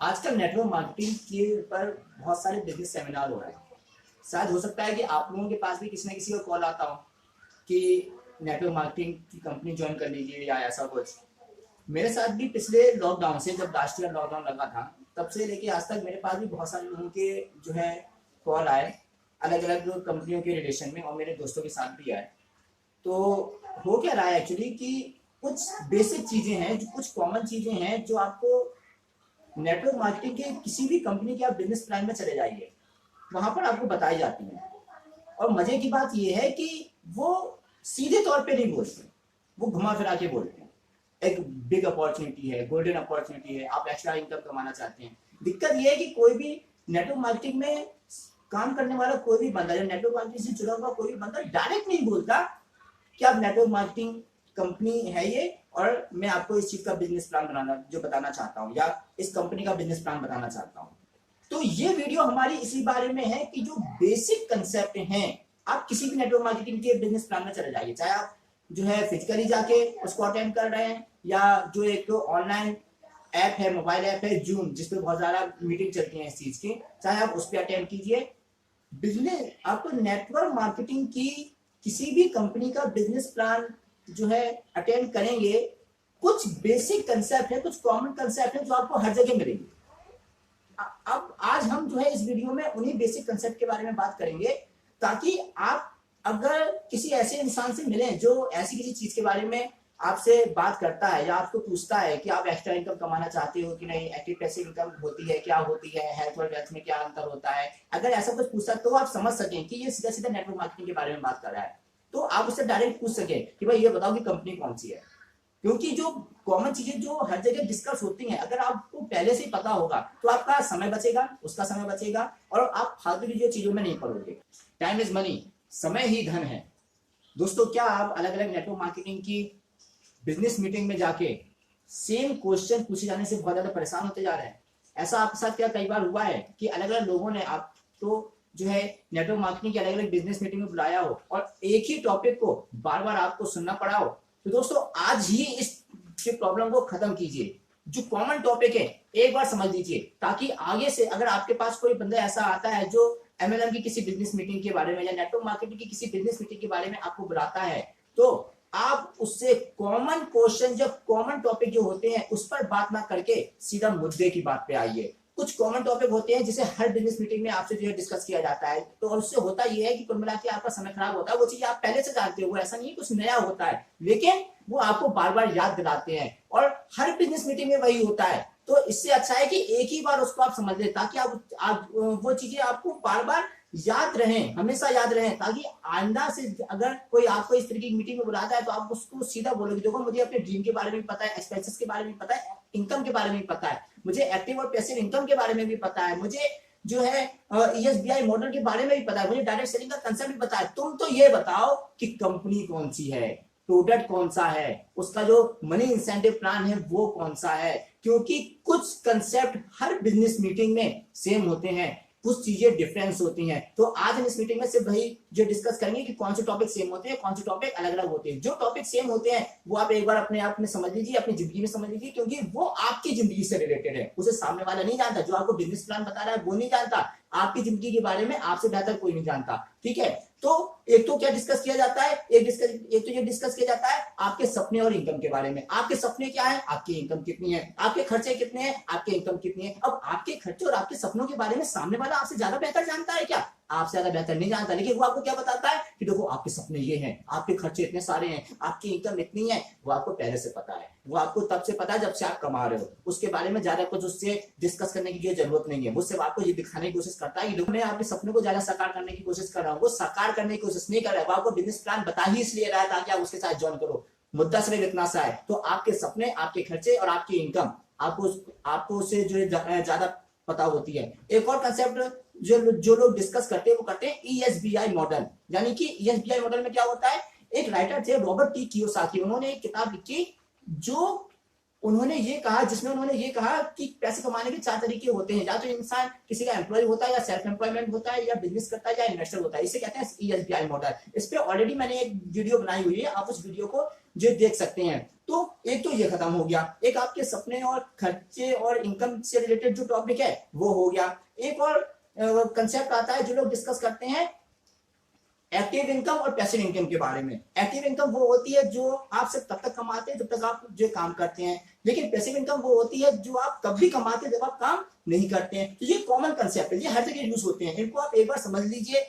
आजकल network marketing के ऊपर बहुत सारे बिजनेस सेमिनार हो रहे हैं। शायद हो सकता है कि आप लोगों के पास भी किसी न किसी का कॉल आता हो कि नेटवर्क मार्केटिंग की कंपनी ज्वाइन कर लीजिए या ऐसा कुछ। मेरे साथ भी पिछले लॉकडाउन से, जब लास्ट ईयर लॉकडाउन लगा था, तब से लेके आज तक मेरे पास भी बहुत सारे लोगों के जो है कॉल आए, अलग अलग कंपनियों के रिलेशन में, और मेरे दोस्तों के साथ भी आए। तो हो क्या रहा है एक्चुअली कि कुछ बेसिक चीजें हैं, जो कुछ कॉमन चीजें हैं जो आपको नेटवर्क मार्केटिंग के किसी भी कंपनी के आप बिजनेस प्लान में चले जाइए, वहां पर आपको बताई जाती हैं। और मजे की बात यह है कि वो सीधे तौर पे नहीं बोलते, वो घुमा फिरा के बोलते हैं। एक बिग अपॉर्चुनिटी है, गोल्डन अपॉर्चुनिटी है, आप एक्स्ट्रा इनकम कमाना चाहते हैं। दिक्कत यह है कि कोई भी नेटवर्क मार्केटिंग में काम करने वाला कोई भी बंदा, या नेटवर्क मार्केटिंग से जुड़ा हुआ कोई भी बंदा डायरेक्ट नहीं बोलता कि आप नेटवर्क मार्केटिंग कंपनी है ये, और मैं आपको इस चीज का बिजनेस प्लान बताना चाहता हूँ, या इस कंपनी का बिजनेस प्लान बताना चाहता हूँ। तो ये वीडियो हमारी इसी बारे में है कि जो बेसिक कंसेप्ट हैं, आप किसी भी नेटवर्क मार्केटिंग के बिजनेस प्लान में चले जाइए, चाहे आप जो है फिजिकली जाके उसको अटेंड कर रहे हैं, या जो एक ऑनलाइन ऐप है, मोबाइल ऐप है जूम, जिसपे बहुत ज्यादा मीटिंग चलती है इस चीज की, चाहे आप उस पर अटेंड कीजिए। बिजनेस, आपको नेटवर्क मार्केटिंग की किसी भी कंपनी का बिजनेस प्लान जो है अटेंड करेंगे, कुछ बेसिक कंसेप्ट है, कुछ कॉमन कंसेप्ट है जो आपको हर जगह मिलेंगे। अब आज हम जो है इस वीडियो में उन्हीं बेसिक कंसेप्ट के बारे में बात करेंगे, ताकि आप अगर किसी ऐसे इंसान से मिलें जो ऐसी किसी चीज के बारे में आपसे बात करता है, या आपको पूछता है कि आप एक्स्ट्रा इनकम कमाना चाहते हो कि नहीं, एक्टिव पैसिव इनकम होती है, क्या होती है, हेल्थ और वेल्थ में क्या अंतर होता है, अगर ऐसा कुछ पूछता तो आप समझ सकें कि ये सीधा सीधा नेटवर्क मार्केटिंग के बारे में बात कर रहा है। तो आप उससे डायरेक्ट पूछ सके कि भाई ये बताओ कि कंपनी कौन सी है। क्योंकि जो कॉमन चीजें जो हर जगह डिस्कस होती हैं, अगर आपको पहले से ही पता होगा तो आपका समय बचेगा, उसका समय बचेगा, और आप फालतू की चीजों में नहीं पड़ोगे। टाइम इज मनी, समय ही धन है। दोस्तों, क्या आप अलग अलग नेटवर्क मार्केटिंग की बिजनेस मीटिंग में जाके सेम क्वेश्चन पूछे जाने से बहुत ज्यादा परेशान होते जा रहे हैं? ऐसा आपके साथ क्या कई बार हुआ है कि अलग अलग लोगों ने आपको जो है नेटवर्क मार्केटिंग की अलग अलग बिजनेस मीटिंग में बुलाया हो, और एक ही टॉपिक को बार बार आपको सुनना पड़ा हो? तो दोस्तों, आज ही इस प्रॉब्लम को खत्म कीजिए। जो कॉमन टॉपिक है एक बार समझ लीजिए, ताकि आगे से अगर आपके पास कोई बंदा ऐसा आता है जो एमएलएम की किसी बिजनेस मीटिंग के बारे में या नेटवर्क मार्केटिंग की किसी बिजनेस मीटिंग के बारे में आपको बुलाता है, तो आप उससे कॉमन क्वेश्चन, जब कॉमन टॉपिक जो होते हैं उस पर बात ना करके सीधा मुद्दे की बात पे आइए। कुछ कॉमन टॉपिक होते हैं जिसे हर बिजनेस मीटिंग में आपसे जो है डिस्कस किया जाता है, तो और उससे होता यह है कि कुल मिला के आपका समय खराब होता है। वो चीज आप पहले से जानते हो, ऐसा नहीं है कुछ नया होता है, लेकिन वो आपको बार बार याद दिलाते हैं, और हर बिजनेस मीटिंग में वही होता है। तो इससे अच्छा है कि एक ही बार उसको आप समझ लें, ताकि आप वो चीजें आपको बार बार याद रहें, हमेशा याद रहें, ताकि आइंदा से अगर कोई आपको इस तरीके की मीटिंग में बुलाता है तो आप उसको सीधा बोलोगे, देखो मुझे अपने ड्रीम के बारे में पता है, एक्सपेंसेस के बारे में पता है, इनकम के बारे में पता है, मुझे एक्टिव और पैसिव इनकम के बारे में भी पता है, मुझे जो है ESBI मॉडल के बारे में भी पता है, मुझे डायरेक्ट सेलिंग का कंसेप्ट भी पता है। तुम तो ये बताओ कि कंपनी कौन सी है, प्रोडक्ट कौन सा है, उसका जो मनी इंसेंटिव प्लान है वो कौन सा है। क्योंकि कुछ कंसेप्ट हर बिजनेस मीटिंग में सेम होते हैं, कुछ चीजें डिफरेंस होती हैं। तो आज हम इस मीटिंग में सिर्फ वही जो डिस्कस करेंगे कि कौन से टॉपिक सेम होते हैं, कौन से टॉपिक अलग अलग होते हैं। जो टॉपिक सेम होते हैं वो आप एक बार अपने आप में समझ लीजिए, अपनी जिंदगी में समझ लीजिए, क्योंकि वो आपकी जिंदगी से रिलेटेड है, उसे सामने वाला नहीं जानता। जो आपको बिजनेस प्लान बता रहा है वो नहीं जानता, आपकी जिंदगी के बारे में आपसे बेहतर कोई नहीं जानता। ठीक है, तो एक तो क्या डिस्कस किया जाता है, एक तो ये डिस्कस किया जाता है आपके सपने और इनकम के बारे में। आपके सपने क्या है, आपकी इनकम कितनी है, आपके खर्चे कितने हैं, आपकी इनकम कितनी है। अब आपके खर्चे और आपके सपनों के बारे में सामने वाला आपसे ज्यादा बेहतर जानता है क्या? आपसे ज्यादा बेहतर नहीं जानता, लेकिन वो आपको क्या बताता है कि देखो आपके सपने ये हैं, आपके खर्चे इतने सारे हैं, आपकी इनकम इतनी है। वो आपको पहले से पता है, वो आपको तब से पता है जब से आप कमा रहे हो। उसके बारे में ज्यादा कुछ उससे डिस्कस करने की जरूरत नहीं है। वो सिर्फ आपको ये दिखाने की कोशिश करता है कि मैं आपके सपने को ज्यादा साकार करने की कोशिश कर रहा हूँ। वो साकार करने की कोशिश नहीं कर रहा है, वो आपको बिजनेस प्लान बता ही इसलिए रहा है ताकि आप उसके साथ ज्वाइन करो। मुद्दा सिर्फ इतना सा है। तो आपके सपने, आपके खर्चे और आपकी इनकम आपको उससे जो है ज्यादा पता होती है। एक और कंसेप्ट जो लोग डिस्कस करते हैं वो करते हैं ESBI मॉडल। यानी कि ESBI मॉडल में क्या होता है, एक राइटर थे रॉबर्ट टी कियोसाकी, उन्होंने एक किताब लिखी जो उन्होंने ये कहा कि पैसे कमाने के 4 तरीके होते हैं, या तो इंसान किसी का एम्प्लॉय होता है, या सेल्फ एम्प्लॉयमेंट होता है, या बिजनेस करता है, या इन्वेस्टर होता है। इसे कहते हैं ESBI मॉडल। इस पे ऑलरेडी मैंने एक वीडियो बनाई हुई है, आप उस वीडियो को जो देख सकते हैं। तो एक तो ये खत्म हो गया, एक आपके सपने और खर्चे और इनकम से रिलेटेड जो टॉपिक है वो हो गया। एक और कंसेप्ट आता है जो लोग डिस्कस करते हैं एक्टिव इनकम और पैसिव इनकम के बारे में। एक्टिव इनकम वो होती है जो आप सिर्फ तब तक कमाते हैं जब तक आप जो काम करते हैं, लेकिन पैसिव इनकम वो होती है जो आप तब भी कमाते हैं जब आप काम नहीं करते हैं। तो ये कॉमन कंसेप्ट है, ये हर जगह यूज होते हैं, इनको आप एक बार समझ लीजिए,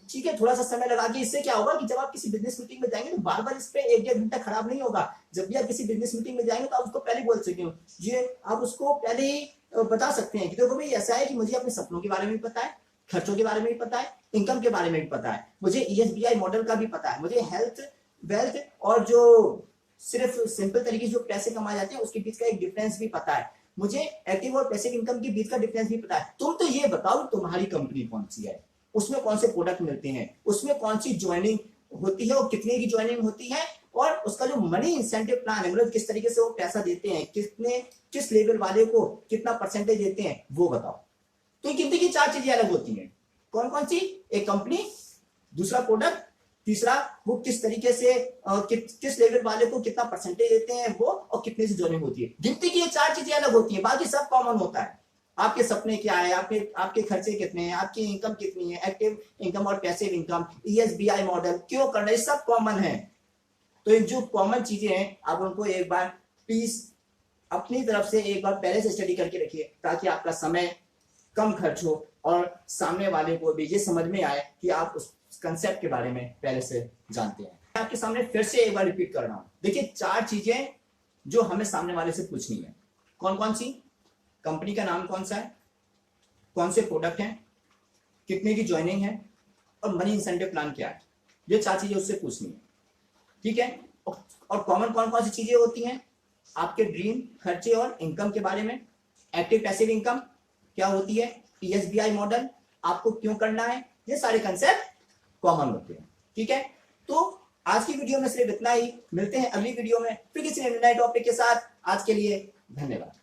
ठीक है, थोड़ा सा समय लगा के। इससे क्या होगा कि जब आप किसी बिजनेस मीटिंग में जाएंगे तो बार बार इस पे 1-1.5 घंटा खराब नहीं होगा। जब भी आप किसी बिजनेस मीटिंग में जाएंगे तो आप उसको पहले बोल सकते हो, ये आप उसको पहले ही बता सकते हैं कि देखो भाई ऐसा है कि मुझे अपने सपनों के बारे में भी पता है, खर्चों के बारे में भी पता है, इनकम के बारे में भी पता है, मुझे ESBI मॉडल का भी पता है, मुझे हेल्थ, वेल्थ और जो सिर्फ सिंपल तरीके से जो पैसे कमाए जाते हैं उसके बीच का एक डिफरेंस भी पता है, मुझे एक्टिव और पैसिव इनकम के बीच का डिफरेंस भी पता है। तुम तो ये बताओ तुम्हारी कंपनी कौन सी है, उसमें कौन से प्रोडक्ट मिलते हैं, उसमें कौन सी ज्वाइनिंग होती है और कितने की ज्वाइनिंग होती है, और उसका जो मनी इंसेंटिव प्लान है, मतलब किस तरीके से वो पैसा देते हैं, किस लेवल वाले को कितना परसेंटेज देते हैं, वो बताओ। तो गिनती की 4 चीजें अलग होती हैं। कौन कौन सी? एक कंपनी, दूसरा प्रोडक्ट, तीसरा वो किस तरीके से किस लेवल वाले को कितना परसेंटेज देते हैं वो, और कितने से ज्वाइनिंग होती है। गिनती की ये 4 चीजें अलग होती हैं, बाकी सब कॉमन होता है। आपके सपने क्या है, आपके खर्चे कितने हैं, आपकी इनकम कितनी है, एक्टिव इनकम और पैसिव इनकम, ESBI मॉडल क्यों करना है, सब कॉमन है। तो इन जो कॉमन चीजें हैं आप उनको एक बार प्लीज अपनी तरफ से एक बार पहले से स्टडी करके रखिए, ताकि आपका समय कम खर्च हो और सामने वाले को भी ये समझ में आए कि आप उस कंसेप्ट के बारे में पहले से जानते हैं। मैं आपके सामने फिर से एक बार रिपीट कर रहा हूं। देखिए 4 चीजें जो हमें सामने वाले से पूछनी है। कौन कौन सी? कंपनी का नाम कौन सा है, कौन से प्रोडक्ट हैं, कितने की ज्वाइनिंग है, और मनी इंसेंटिव प्लान क्या है। ये 4 चीजें उससे पूछनी है, ठीक है। और कॉमन कौन कौन सी चीजें होती हैं? आपके ड्रीम, खर्चे और इनकम के बारे में। एक्टिव पैसिव इनकम क्या होती है, ESBI मॉडल आपको क्यों करना है, ये सारे कंसेप्ट कॉमन होते हैं, ठीक है। तो आज की वीडियो में सिर्फ इतना ही, मिलते हैं अगली वीडियो में फिर किसी नए टॉपिक के साथ। आज के लिए धन्यवाद।